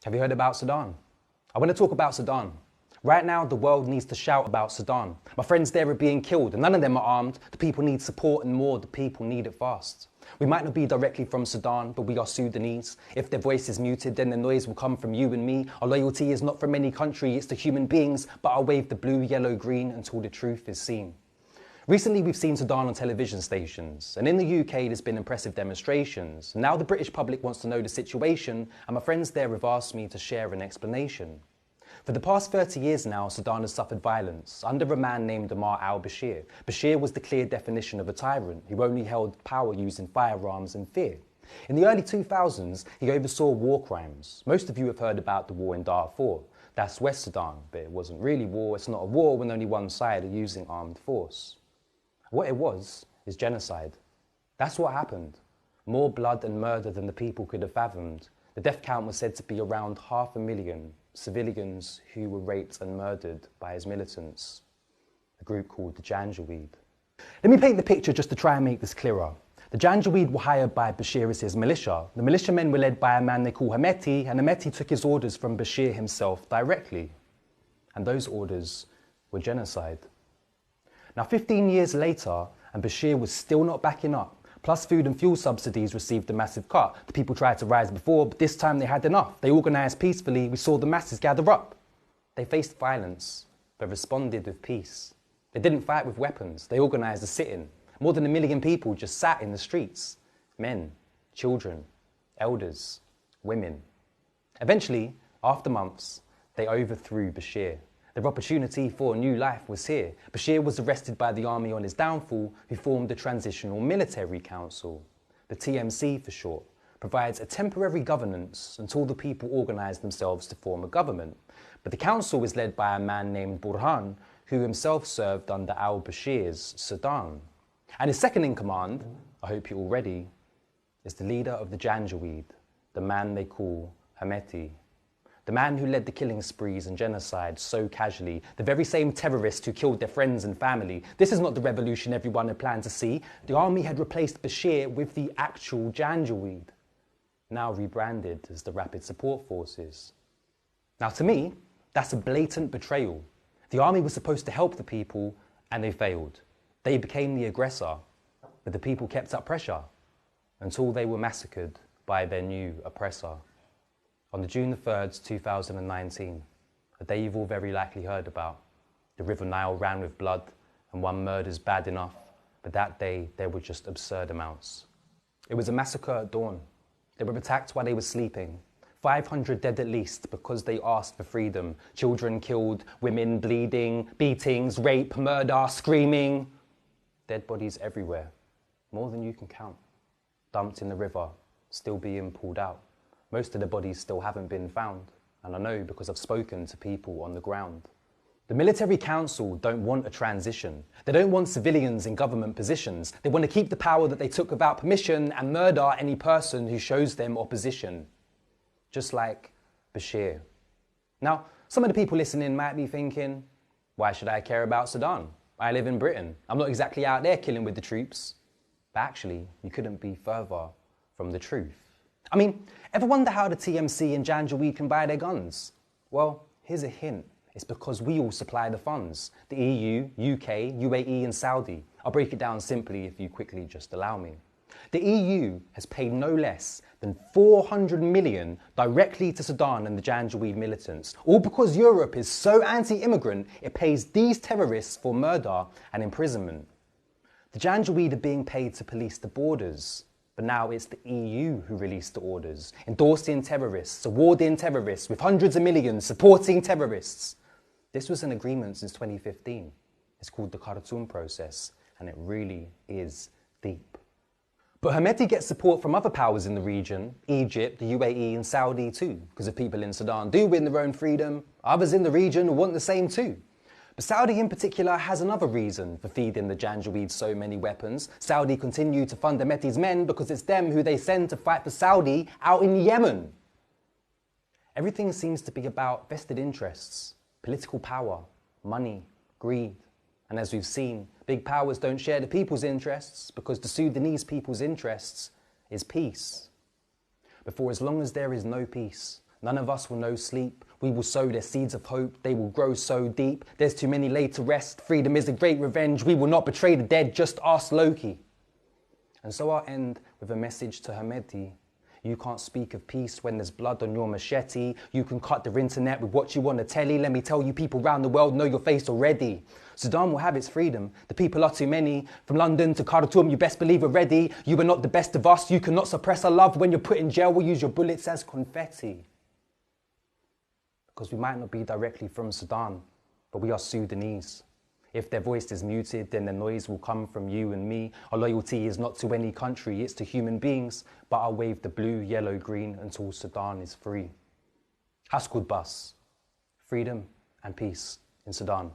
Have you heard about Sudan? I want to talk about Sudan. Right now, the world needs to shout about Sudan. My friends there are being killed, and none of them are armed. The people need support, and more, the people need it fast. We might not be directly from Sudan, but we are Sudanese. If their voice is muted, then the noise will come from you and me. Our loyalty is not from any country, it's to human beings, but I'll wave the blue, yellow, green until the truth is seen. Recently, we've seen Sudan on television stations, and in the UK, there's been impressive demonstrations. Now the British public wants to know the situation, and my friends there have asked me to share an explanation. For the past 30 years now, Sudan has suffered violence under a man named Omar al-Bashir. Bashir was the clear definition of a tyrant who only held power using firearms and fear. In the early 2000s, he oversaw war crimes. Most of you have heard about the war in Darfur. That's West Sudan, but it wasn't really war. It's not a war when only one side are using armed force. What it was is genocide. That's what happened. More blood and murder than the people could have fathomed. The death count was said to be around 500,000 civilians who were raped and murdered by his militants, a group called the Janjaweed. Let me paint the picture just to try and make this clearer. The Janjaweed were hired by Bashir as his militia. The militiamen were led by a man they call Hemeti, and Hemeti took his orders from Bashir himself directly. And those orders were genocide. Now, 15 years later, and Bashir was still not backing up. Plus, food and fuel subsidies received a massive cut. The people tried to rise before, but this time they had enough. They organised peacefully. We saw the masses gather up. They faced violence, but responded with peace. They didn't fight with weapons. They organised a sit-in. More than 1 million people just sat in the streets. Men, children, elders, women. Eventually, after months, they overthrew Bashir. Their opportunity for a new life was here. Bashir was arrested by the army on his downfall, who formed the Transitional Military Council. The TMC for short, provides a temporary governance until the people organise themselves to form a government. But the council is led by a man named Burhan, who himself served under al-Bashir's Sudan. And his second in command, I hope you're all ready, is the leader of the Janjaweed, the man they call Hemeti. The man who led the killing sprees and genocide so casually, the very same terrorist who killed their friends and family. This is not the revolution everyone had planned to see. The army had replaced Bashir with the actual Janjaweed, now rebranded as the Rapid Support Forces. Now to me, that's a blatant betrayal. The army was supposed to help the people and they failed. They became the aggressor, but the people kept up pressure until they were massacred by their new oppressor. On June 3rd, 2019, a day you've all very likely heard about. The River Nile ran with blood and one murder's bad enough, but that day there were just absurd amounts. It was a massacre at dawn. They were attacked while they were sleeping. 500 dead at least because they asked for freedom. Children killed, women bleeding, beatings, rape, murder, screaming. Dead bodies everywhere, more than you can count. Dumped in the river, still being pulled out. Most of the bodies still haven't been found, and I know because I've spoken to people on the ground. The military council don't want a transition. They don't want civilians in government positions. They want to keep the power that they took without permission and murder any person who shows them opposition. Just like Bashir. Now, some of the people listening might be thinking, why should I care about Sudan? I live in Britain. I'm not exactly out there killing with the troops. But actually, you couldn't be further from the truth. I mean, ever wonder how the TMC and Janjaweed can buy their guns? Well, here's a hint. It's because we all supply the funds. The EU, UK, UAE and Saudi. I'll break it down simply if you quickly just allow me. The EU has paid no less than 400 million directly to Sudan and the Janjaweed militants, all because Europe is so anti-immigrant it pays these terrorists for murder and imprisonment. The Janjaweed are being paid to police the borders. But now it's the EU who released the orders, endorsing terrorists, awarding terrorists, with hundreds of millions supporting terrorists. This was an agreement since 2015. It's called the Khartoum process, and it really is deep. But Hemeti gets support from other powers in the region, Egypt, the UAE and Saudi too, because if people in Sudan do win their own freedom, others in the region want the same too. But Saudi in particular has another reason for feeding the Janjaweed so many weapons. Saudi continue to fund Hemeti's men because it's them who they send to fight for Saudi out in Yemen. Everything seems to be about vested interests, political power, money, greed. And as we've seen, big powers don't share the people's interests because the Sudanese people's interests is peace. But for as long as there is no peace, None of us will know sleep. We will sow their seeds of hope. They will grow so deep. There's too many laid to rest. Freedom is a great revenge. We will not betray the dead. Just ask Loki. And so I'll end with a message to Hamedi. You can't speak of peace when there's blood on your machete. You can cut the internet with what you want to telly. Let me tell you, people around the world know your face already. Sudan will have its freedom. The people are too many. From London to Khartoum, you best believe we're ready. You are not the best of us. You cannot suppress our love. When you're put in jail, we'll use your bullets as confetti. Because we might not be directly from Sudan, but we are Sudanese. If their voice is muted, then the noise will come from you and me. Our loyalty is not to any country, it's to human beings. But I'll wave the blue, yellow, green until Sudan is free. Haskud Bas, freedom and peace in Sudan.